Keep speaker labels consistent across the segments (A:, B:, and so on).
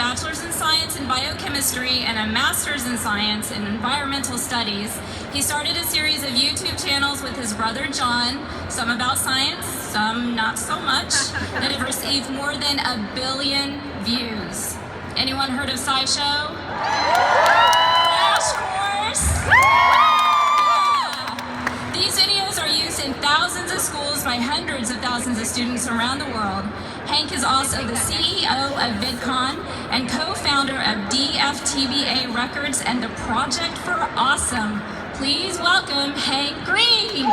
A: bachelor's in science in biochemistry and a master's in science in environmental studies. He started a series of YouTube channels with his brother John, some about science, some not so much, that have received more than 1 billion views. Anyone heard of SciShow? Crash Course? Yeah. These videos are used in thousands of schools by hundreds of thousands of students around the world. Hank is also the CEO of VidCon and co-founder of DFTBA Records and the Project for Awesome. Please welcome Hank Green.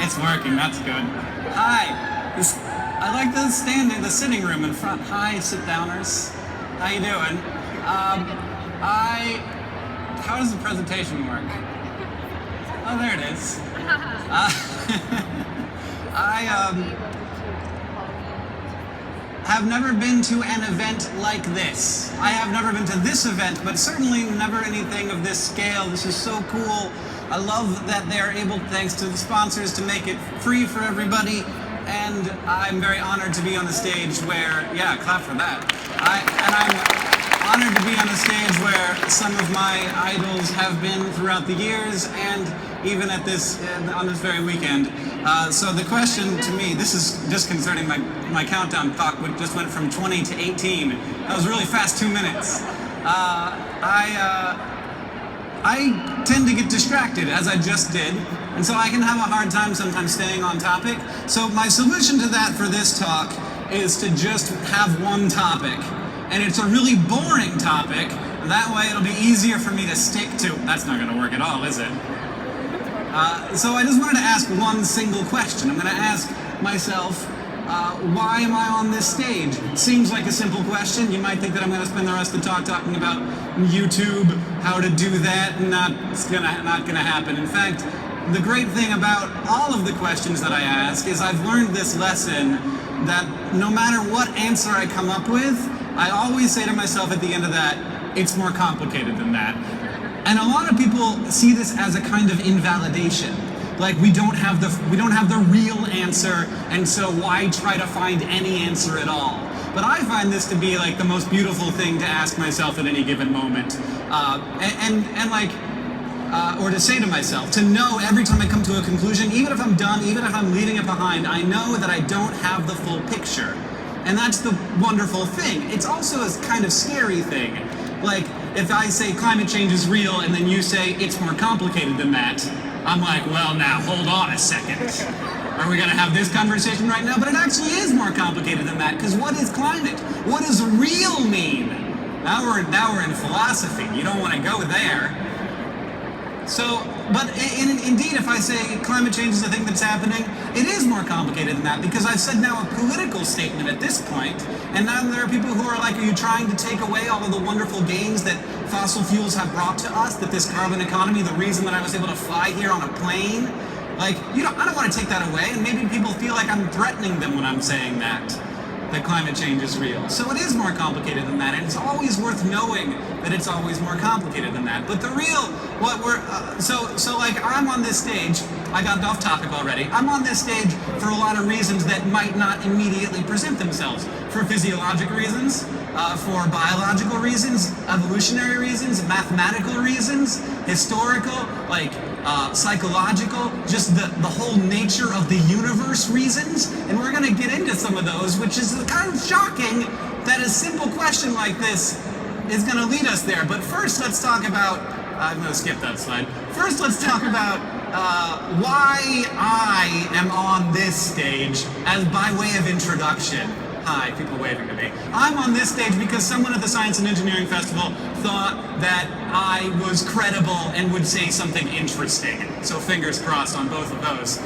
B: It's working, that's good. Hi, I like the the sitting room in front. Hi, sit-downers. How you doing? How does the presentation work? Oh, there it is. I have never been to an event like this. I have never been to this event, but certainly never anything of this scale. This is so cool. I love that they're able, thanks to the sponsors, to make it free for everybody, and I'm very honored to be on the stage where, yeah, clap for that. I'm honored to be on a stage where some of my idols have been throughout the years, and even at on this very weekend. So the question to me, this is disconcerting, my countdown clock just went from 20 to 18. That was really fast, 2 minutes. I tend to get distracted, as I just did, and so I can have a hard time sometimes staying on topic. So my solution to that for this talk is to just have one topic. And it's a really boring topic, and that way it'll be easier for me to stick to. That's not gonna work at all, is it? So I just wanted to ask one single question. I'm gonna ask myself, why am I on this stage? Seems like a simple question. You might think that I'm going to spend the rest of the talk talking about YouTube, how to do that, and it's not gonna happen. In fact, the great thing about all of the questions that I ask is I've learned this lesson that no matter what answer I come up with, I always say to myself at the end of that, it's more complicated than that. And a lot of people see this as a kind of invalidation. Like we don't have the real answer, and so why try to find any answer at all? But I find this to be like the most beautiful thing to ask myself at any given moment, or to say to myself, to know every time I come to a conclusion, even if I'm done, even if I'm leaving it behind, I know that I don't have the full picture, and that's the wonderful thing. It's also a kind of scary thing, like if I say climate change is real, and then you say it's more complicated than that. I'm like, well, now, hold on a second. Are we gonna have this conversation right now? But it actually is more complicated than that, because what is climate? What does real mean? Now we're in philosophy. You don't want to go there. So, but indeed, if I say climate change is a thing that's happening, it is more complicated than that, because I've said now a political statement at this point, and now there are people who are like, are you trying to take away all of the wonderful gains that fossil fuels have brought to us, that this carbon economy, the reason that I was able to fly here on a plane? Like, I don't want to take that away, and maybe people feel like I'm threatening them when I'm saying that climate change is real. So it is more complicated than that, and it's always worth knowing that it's always more complicated than that. But the real, so like I'm on this stage, I got off topic already, I'm on this stage for a lot of reasons that might not immediately present themselves. For physiological reasons, for biological reasons, evolutionary reasons, mathematical reasons, historical, psychological, just the whole nature of the universe reasons, and we're going to get into some of those, which is kind of shocking that a simple question like this is going to lead us there. But first, let's talk about, I'm going to skip that slide. First, let's talk about why I am on this stage as by way of introduction. Hi, people waving to me. I'm on this stage because someone at the Science and Engineering Festival thought that I was credible and would say something interesting. So fingers crossed on both of those.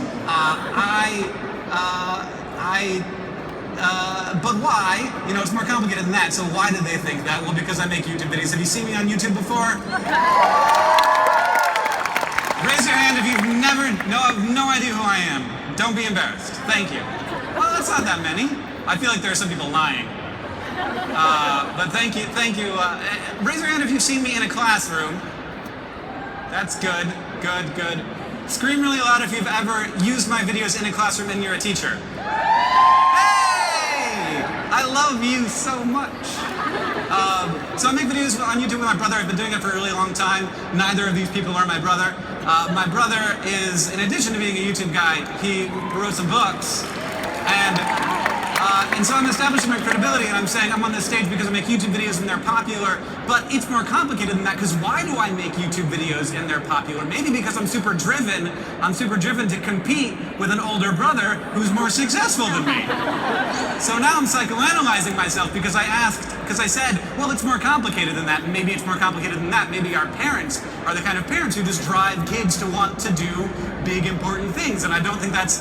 B: But why? It's more complicated than that. So why did they think that? Well, because I make YouTube videos. Have you seen me on YouTube before? Raise your hand if you've have no idea who I am. Don't be embarrassed. Thank you. Well, that's not that many. I feel like there are some people lying. But thank you. Raise your hand if you've seen me in a classroom. That's good. Good, good. Scream really loud if you've ever used my videos in a classroom and you're a teacher. Hey! I love you so much. So I make videos on YouTube with my brother. I've been doing it for a really long time. Neither of these people are my brother. My brother is, in addition to being a YouTube guy, he wrote some books. And so I'm establishing my credibility, and I'm saying I'm on this stage because I make YouTube videos and they're popular, but it's more complicated than that, because why do I make YouTube videos and they're popular? Maybe because I'm super driven to compete with an older brother who's more successful than me. So now I'm psychoanalyzing myself because I said, well, it's more complicated than that, and maybe it's more complicated than that. Maybe our parents are the kind of parents who just drive kids to want to do big, important things, and I don't think that's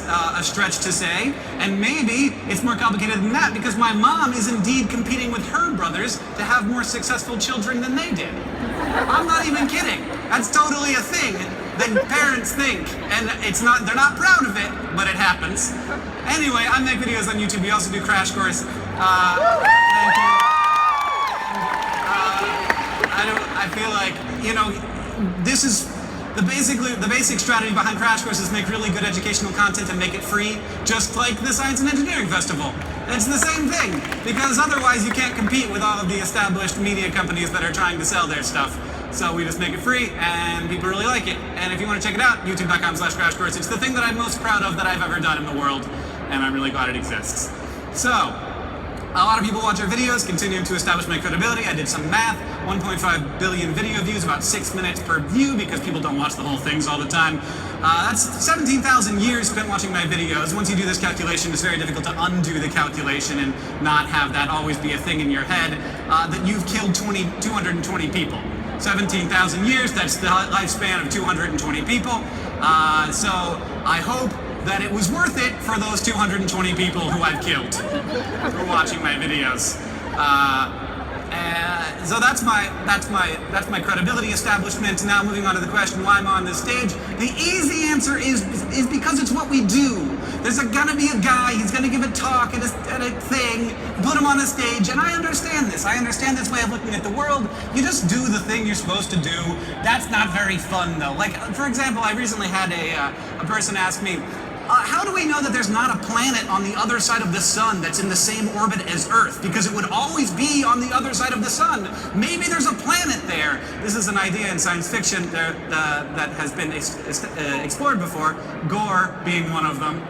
B: a stretch to say. And maybe it's more complicated than that because my mom is indeed competing with her brothers to have more successful children than they did. I'm not even kidding. That's totally a thing that parents think, and they're not proud of it, but it happens. Anyway, I make videos on YouTube. We also do Crash Course. Thank you. And, I feel like, this is the basic strategy behind Crash Course is make really good educational content and make it free, just like the Science and Engineering Festival. It's the same thing, because otherwise you can't compete with all of the established media companies that are trying to sell their stuff. So we just make it free, and people really like it. And if you want to check it out, youtube.com/Crash Course. It's the thing that I'm most proud of that I've ever done in the world, and I'm really glad it exists. So, a lot of people watch our videos, continuing to establish my credibility. I did some math, 1.5 billion video views, about 6 minutes per view, because people don't watch the whole things all the time. That's 17,000 years spent watching my videos. Once you do this calculation, it's very difficult to undo the calculation and not have that always be a thing in your head, that you've killed 220 people. 17,000 years, that's the lifespan of 220 people. So I hope that it was worth it for those 220 people who I've killed for watching my videos. So that's my credibility establishment. Now moving on to the question why I'm on this stage. The easy answer is because it's what we do. There's gonna be a guy, he's gonna give a talk at a thing, put him on a stage, and I understand this. I understand this way of looking at the world. You just do the thing you're supposed to do. That's not very fun though. Like, for example, I recently had a person ask me, how do we know that there's not a planet on the other side of the sun that's in the same orbit as Earth? Because it would always be on the other side of the sun. Maybe there's a planet there. This is an idea in science fiction that has been explored before, Gore being one of them,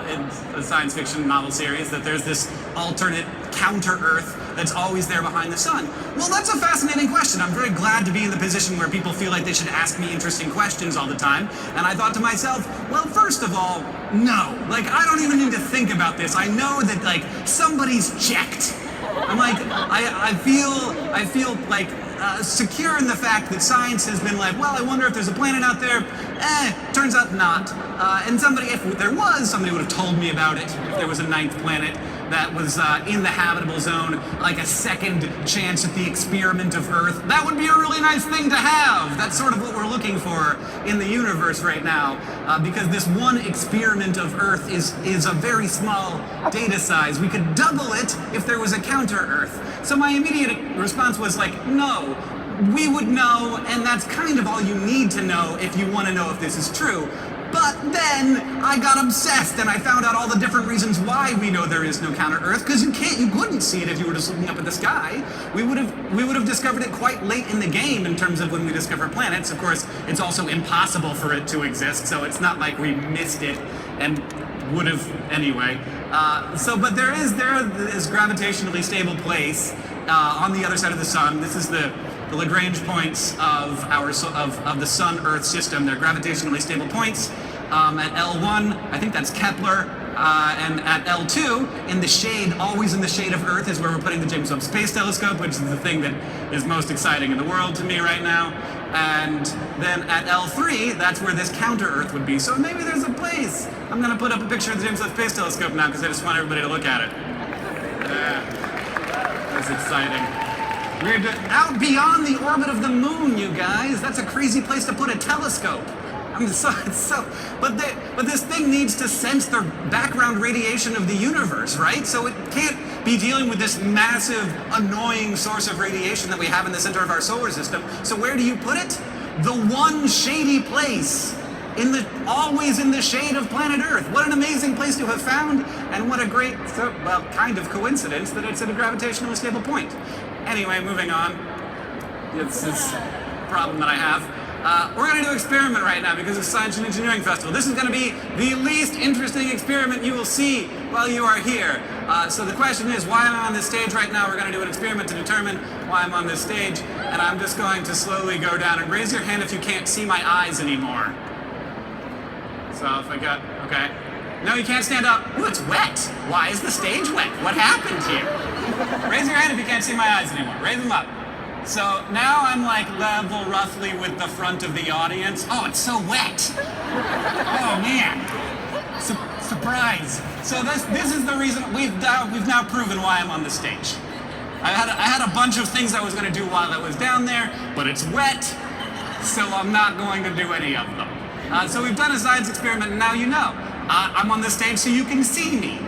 B: in a science fiction novel series, that there's this alternate counter-Earth that's always there behind the sun. Well, that's a fascinating question. I'm very glad to be in the position where people feel like they should ask me interesting questions all the time. And I thought to myself, well, first of all, no. Like, I don't even need to think about this. I know that, like, somebody's checked. I'm like, I feel like secure in the fact that science has been like, well, I wonder if there's a planet out there. Turns out not. And if there was, somebody would have told me about it. If there was a ninth planet that was in the habitable zone, like a second chance at the experiment of Earth, that would be a really nice thing to have. That's sort of what we're looking for in the universe right now, because this one experiment of Earth is a very small data size. We could double it if there was a counter-Earth. So my immediate response was like, no. We would know, and that's kind of all you need to know if you want to know if this is true. But then I got obsessed and I found out all the different reasons why we know there is no counter-Earth, because you couldn't see it if you were just looking up at the sky. We would have discovered it quite late in the game in terms of when we discover planets. Of course, it's also impossible for it to exist, so it's not like we missed it and would have anyway. But there is gravitationally stable place on the other side of the sun. This is the Lagrange points of the Sun-Earth system. They're gravitationally stable points. At L1, I think that's Kepler, and at L2, in the shade, always in the shade of Earth, is where we're putting the James Webb Space Telescope, which is the thing that is most exciting in the world to me right now. And then at L3, that's where this counter-Earth would be. So maybe there's a place. I'm gonna put up a picture of the James Webb Space Telescope now because I just want everybody to look at it. That's exciting. We're out beyond the orbit of the moon, you guys. That's a crazy place to put a telescope. But this thing needs to sense the background radiation of the universe, right? So it can't be dealing with this massive, annoying source of radiation that we have in the center of our solar system. So where do you put it? the one shady place always in the shade of planet Earth. What an amazing place to have found, and what a great, well, kind of coincidence that it's at a gravitationally stable point. Anyway, moving on. It's this problem that I have. We're going to do an experiment right now because it's Science and Engineering Festival. This is going to be the least interesting experiment you will see while you are here. So the question is, why am I on this stage right now? We're going to do an experiment to determine why I'm on this stage, and I'm just going to slowly go down. And raise your hand if you can't see my eyes anymore. So if I got, okay. No, you can't stand up. Ooh, it's wet. Why is the stage wet? What happened here? Raise your hand if you can't see my eyes anymore. Raise them up. So now I'm like level roughly with the front of the audience. Oh, it's so wet. Oh man. Surprise. So this is the reason we've now proven why I'm on the stage. I had a bunch of things I was going to do while I was down there, but it's wet, so I'm not going to do any of them. So we've done a science experiment, and now you know. I'm on the stage so you can see me.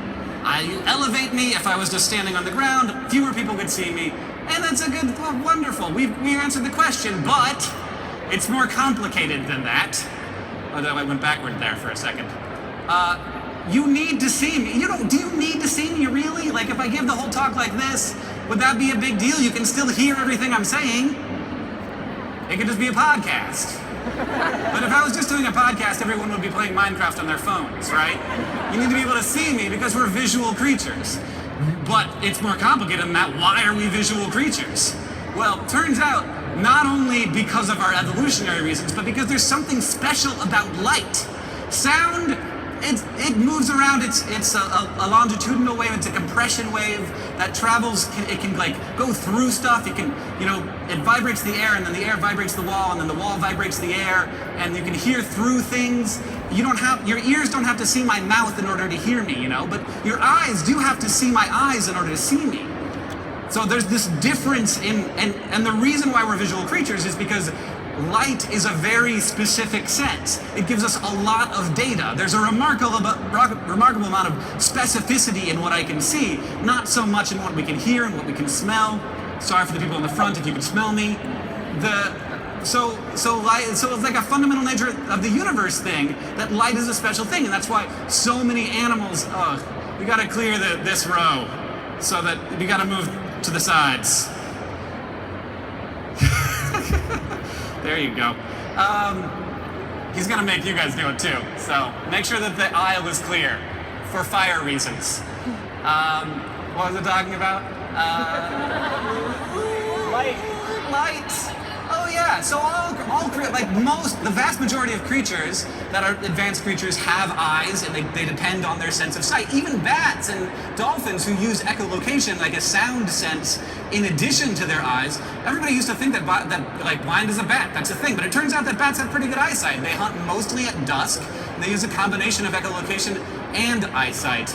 B: You elevate me. If I was just standing on the ground, fewer people could see me. And that's a good, well, wonderful. We answered the question, but it's more complicated than that. Although I went backward there for a second. You need to see me. Do you need to see me really? Like if I give the whole talk like this, would that be a big deal? You can still hear everything I'm saying. It could just be a podcast. But if I was just doing a podcast, everyone would be playing Minecraft on their phones, right? You need to be able to see me because we're visual creatures. But it's more complicated than that. Why are we visual creatures? Well, turns out, not only because of our evolutionary reasons, but because there's something special about light. Sound, it moves around. It's a longitudinal wave. It's a compression wave that travels. It can like go through stuff. It can, it vibrates the air, and then the air vibrates the wall, and then the wall vibrates the air, and you can hear through things. Your ears don't have to see my mouth in order to hear me, but your eyes do have to see my eyes in order to see me. So there's this difference and the reason why we're visual creatures is because light is a very specific sense. It gives us a lot of data. There's a remarkable amount of specificity in what I can see, not so much in what we can hear and what we can smell. Sorry for the people in the front if you can smell me. So it's like a fundamental nature of the universe thing that light is a special thing, and that's why so many animals. We got to clear this row, so that we got to move to the sides. There you go. He's gonna make you guys do it too. So make sure that the aisle is clear for fire reasons. What was I talking about? Light. Oh yeah, so the vast majority of creatures that are advanced creatures have eyes, and they depend on their sense of sight. Even bats and dolphins who use echolocation, like a sound sense, in addition to their eyes. Everybody used to think that blind is a bat. That's a thing, but it turns out that bats have pretty good eyesight. They hunt mostly at dusk, and they use a combination of echolocation and eyesight.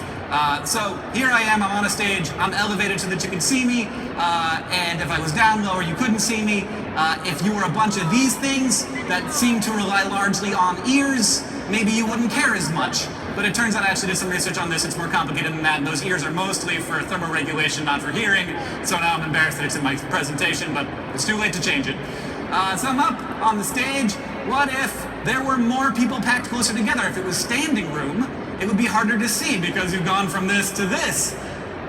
B: So here I am, I'm on a stage, I'm elevated so that you can see me, and if I was down lower, you couldn't see me. If you were a bunch of these things that seem to rely largely on ears, maybe you wouldn't care as much. But it turns out I actually did some research on this. It's more complicated than that, and those ears are mostly for thermoregulation, not for hearing. So now I'm embarrassed that it's in my presentation, but it's too late to change it. So I'm up on the stage. What if there were more people packed closer together? If it was standing room, it would be harder to see because you've gone from this to this.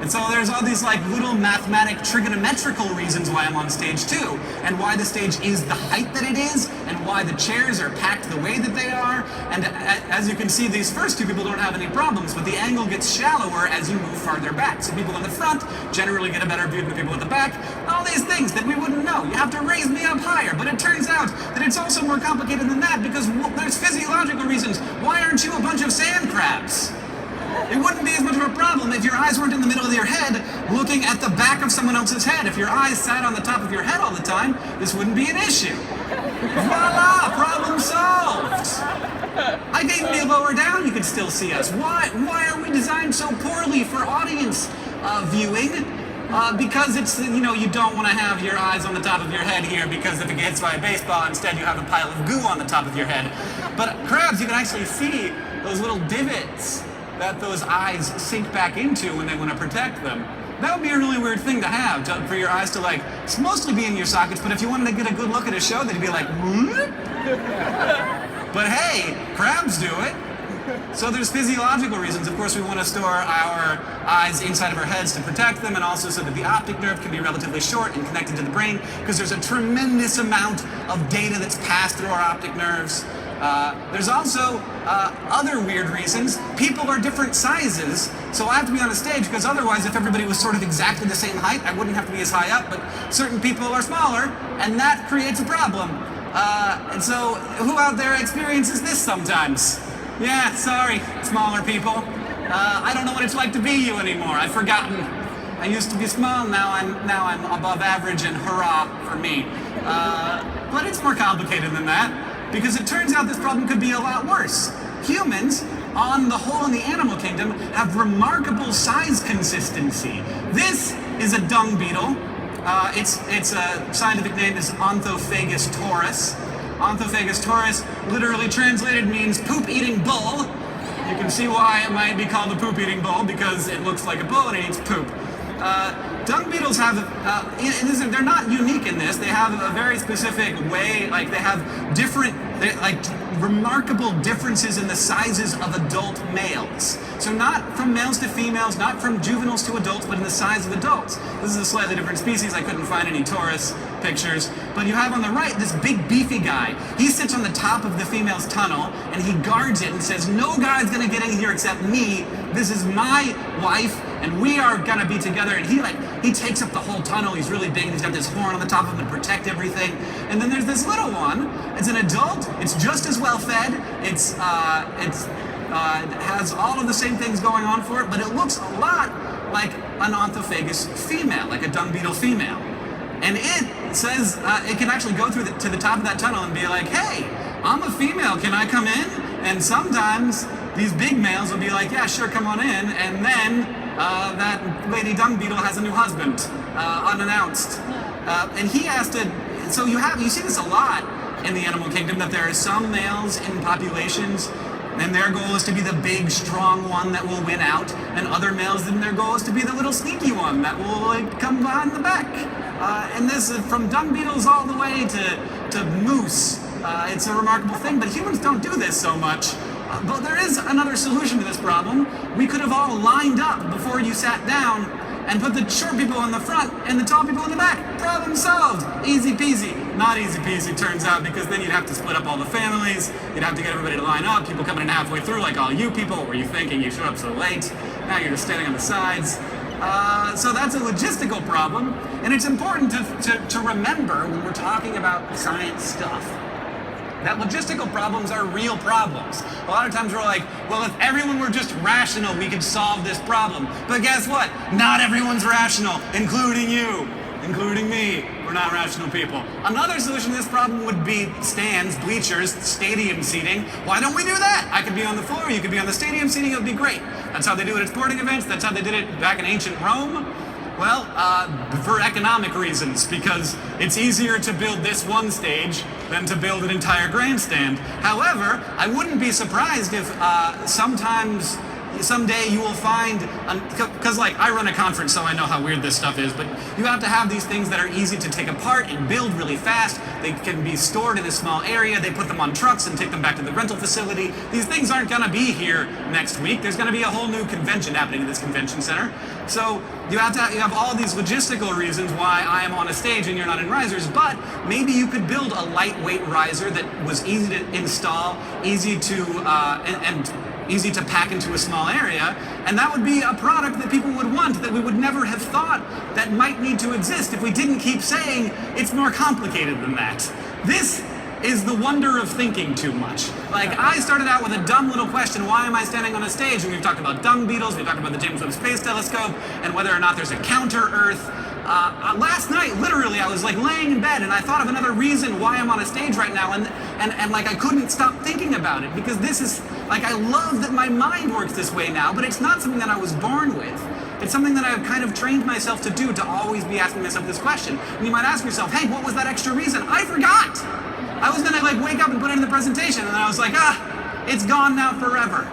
B: And so there's all these little mathematic trigonometrical reasons why I'm on stage too, and why the stage is the height that it is, and why the chairs are packed the way that they are. And as you can see, these first two people don't have any problems, but the angle gets shallower as you move farther back. So people in the front generally get a better view than the people at the back. All these things that we wouldn't know. You have to raise me up higher, but it turns out that it's also more complicated than that because there's physiological reasons. Why aren't you a bunch of sand crabs? It wouldn't be as much of a problem if your eyes weren't in the middle of your head looking at the back of someone else's head. If your eyes sat on the top of your head all the time, this wouldn't be an issue. Voila! Problem solved! I could even be lower down, you could still see us. Why are we designed so poorly for audience viewing? Because it's, you don't want to have your eyes on the top of your head here because if it gets by a baseball, instead you have a pile of goo on the top of your head. But crabs, you can actually see those little divots that those eyes sink back into when they want to protect them. That would be a really weird thing to have, for your eyes to like mostly be in your sockets, but if you wanted to get a good look at a show, then you'd be like, what? But hey, crabs do it. So there's physiological reasons. Of course, we want to store our eyes inside of our heads to protect them, and also so that the optic nerve can be relatively short and connected to the brain, because there's a tremendous amount of data that's passed through our optic nerves. There's also other weird reasons. People are different sizes, so I have to be on a stage, because otherwise, if everybody was sort of exactly the same height, I wouldn't have to be as high up, but certain people are smaller, and that creates a problem. And so, who out there experiences this sometimes? Yeah, sorry, smaller people. I don't know what it's like to be you anymore. I've forgotten. I used to be small, now I'm above average, and hurrah for me. But it's more complicated than that, because it turns out this problem could be a lot worse. Humans, on the whole in the animal kingdom, have remarkable size consistency. This is a dung beetle. Its scientific name is Onthophagus taurus. Onthophagus taurus, literally translated, means poop-eating bull. You can see why it might be called a poop-eating bull, because it looks like a bull and it eats poop. Dung beetles have, they're not unique in this. They have a very specific way, like they have remarkable differences in the sizes of adult males. So not from males to females, not from juveniles to adults, but in the size of adults. This is a slightly different species. I couldn't find any Taurus pictures. But you have on the right this big beefy guy. He sits on the top of the female's tunnel and he guards it and says, no guy's gonna get in here except me. This is my wife and we are gonna be together. And he takes up the whole tunnel. He's really big and he's got this horn on the top of him to protect everything. And then there's this little one. It's an adult. It's just as well fed. It has all of the same things going on for it, but it looks a lot like an Onthophagus female, like a dung beetle female. And it says it can actually go through to the top of that tunnel and be like, hey, I'm a female, can I come in? And sometimes these big males will be like, yeah, sure, come on in. And then that lady dung beetle has a new husband, unannounced. And he has to, so you see this a lot in the animal kingdom, that there are some males in populations and their goal is to be the big, strong one that will win out, and other males, then their goal is to be the little sneaky one that will come behind the back. And this is from dung beetles all the way to moose. It's a remarkable thing, but humans don't do this so much. But there is another solution to this problem. We could have all lined up before you sat down and put the short people in the front and the tall people in the back. Problem solved. Easy peasy. Not easy peasy, turns out, because then you'd have to split up all the families. You'd have to get everybody to line up. People coming in halfway through, like all you people. What were you thinking? You showed up so late. Now you're just standing on the sides. So that's a logistical problem. And it's important to remember when we're talking about science stuff that logistical problems are real problems. A lot of times we're like, well, if everyone were just rational, we could solve this problem. But guess what? Not everyone's rational, including you, including me. We're not rational people. Another solution to this problem would be stands, bleachers, stadium seating. Why don't we do that? I could be on the floor, you could be on the stadium seating, it would be great. That's how they do it at sporting events. That's how they did it back in ancient Rome. Well, for economic reasons, because it's easier to build this one stage than to build an entire grandstand. However, I wouldn't be surprised if someday you will find, because like I run a conference so I know how weird this stuff is, but you have to have these things that are easy to take apart and build really fast. They can be stored in a small area. They put them on trucks and take them back to the rental facility. These things aren't gonna be here next week. There's gonna be a whole new convention happening at this convention center. So you have all these logistical reasons why I am on a stage and you're not in risers, but maybe you could build a lightweight riser that was easy to install, easy to easy to pack into a small area, and that would be a product that people would want, that we would never have thought that might need to exist if we didn't keep saying it's more complicated than that. This is the wonder of thinking too much. Like, I started out with a dumb little question, why am I standing on a stage? And we've talked about dung beetles, we've talked about the James Webb Space Telescope, and whether or not there's a counter-Earth. Last night, literally, I was like laying in bed and I thought of another reason why I'm on a stage right now, and like I couldn't stop thinking about it, because this is, like, I love that my mind works this way now, but it's not something that I was born with. It's something that I've kind of trained myself to do, to always be asking myself this question. And you might ask yourself, hey, what was that extra reason? I forgot! I was gonna like wake up and put it in the presentation, and then I was like, it's gone now forever.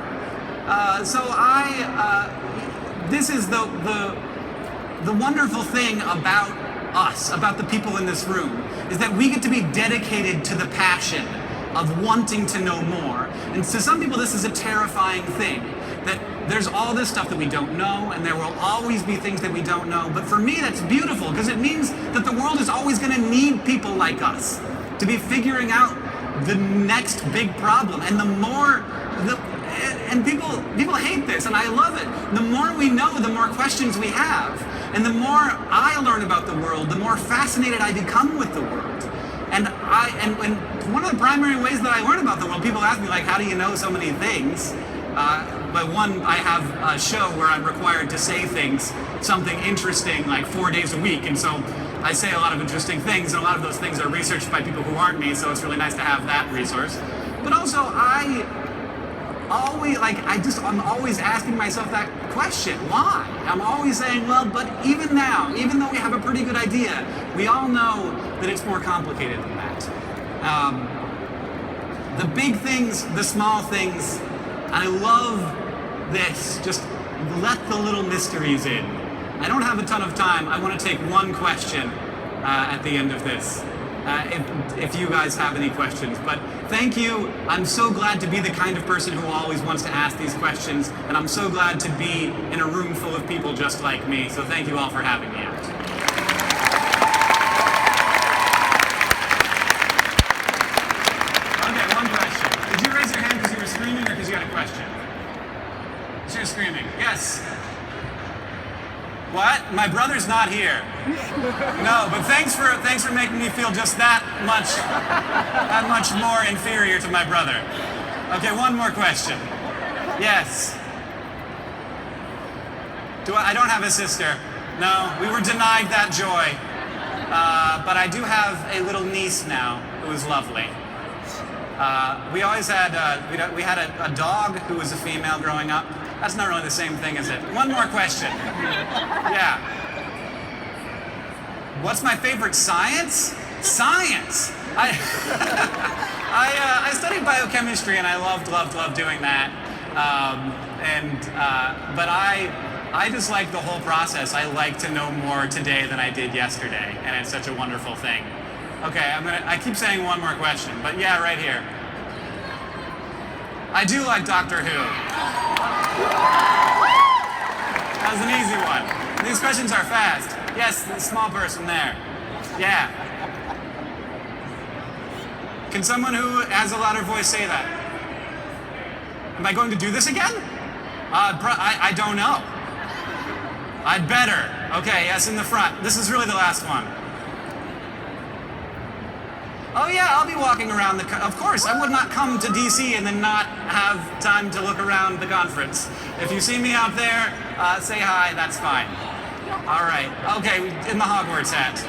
B: This is the wonderful thing about us, about the people in this room, is that we get to be dedicated to the passion of wanting to know more. And to some people, this is a terrifying thing, that there's all this stuff that we don't know, and there will always be things that we don't know. But for me, that's beautiful, because it means that the world is always going to need people like us to be figuring out the next big problem. And the more, and people hate this, and I love it. The more we know, the more questions we have. And the more I learn about the world, the more fascinated I become with the world. And one of the primary ways that I learn about the world, people ask me, like, how do you know so many things? But one, I have a show where I'm required to say things, something interesting, like 4 days a week. And so I say a lot of interesting things, and a lot of those things are researched by people who aren't me, so it's really nice to have that resource. But also, I'm always asking myself that question, why? I'm always saying, well, but even now, even though we have a pretty good idea, we all know that it's more complicated than that. The big things, the small things, I love this, just let the little mysteries in. I don't have a ton of time. I want to take one question at the end of this. If you guys have any questions. But thank you. I'm so glad to be the kind of person who always wants to ask these questions, and I'm so glad to be in a room full of people just like me. So thank you all for having me out. Okay, one question. Did you raise your hand because you were screaming or because you had a question? You're screaming. Yes. What? My brother's not here. No, but thanks for making me feel just that much more inferior to my brother. Okay, one more question. Yes. I don't have a sister. No, we were denied that joy. But I do have a little niece now who is lovely. We always had we had a dog who was a female growing up. That's not really the same thing, is it? One more question. Yeah. What's my favorite science? Science! I studied biochemistry, and I loved doing that. But I just like the whole process. I like to know more today than I did yesterday, and it's such a wonderful thing. Okay, I keep saying one more question, but yeah, right here. I do like Doctor Who. That was an easy one. These questions are fast. Yes, the small person there. Yeah. Can someone who has a louder voice say that? Am I going to do this again? I don't know. I'd better. Okay, yes, in the front. This is really the last one. Oh yeah, I'll be walking around of course, I would not come to DC and then not have time to look around the conference. If you see me out there, say hi, that's fine. All right, okay, in the Hogwarts hat.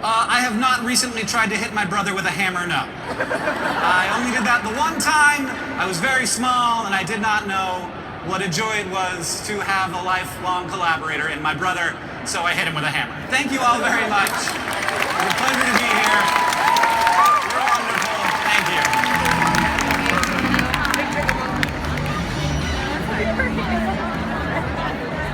B: I have not recently tried to hit my brother with a hammer, no. I only did that the one time. I was very small and I did not know what a joy it was to have a lifelong collaborator in my brother, so I hit him with a hammer. Thank you all very much. It was a pleasure to be here.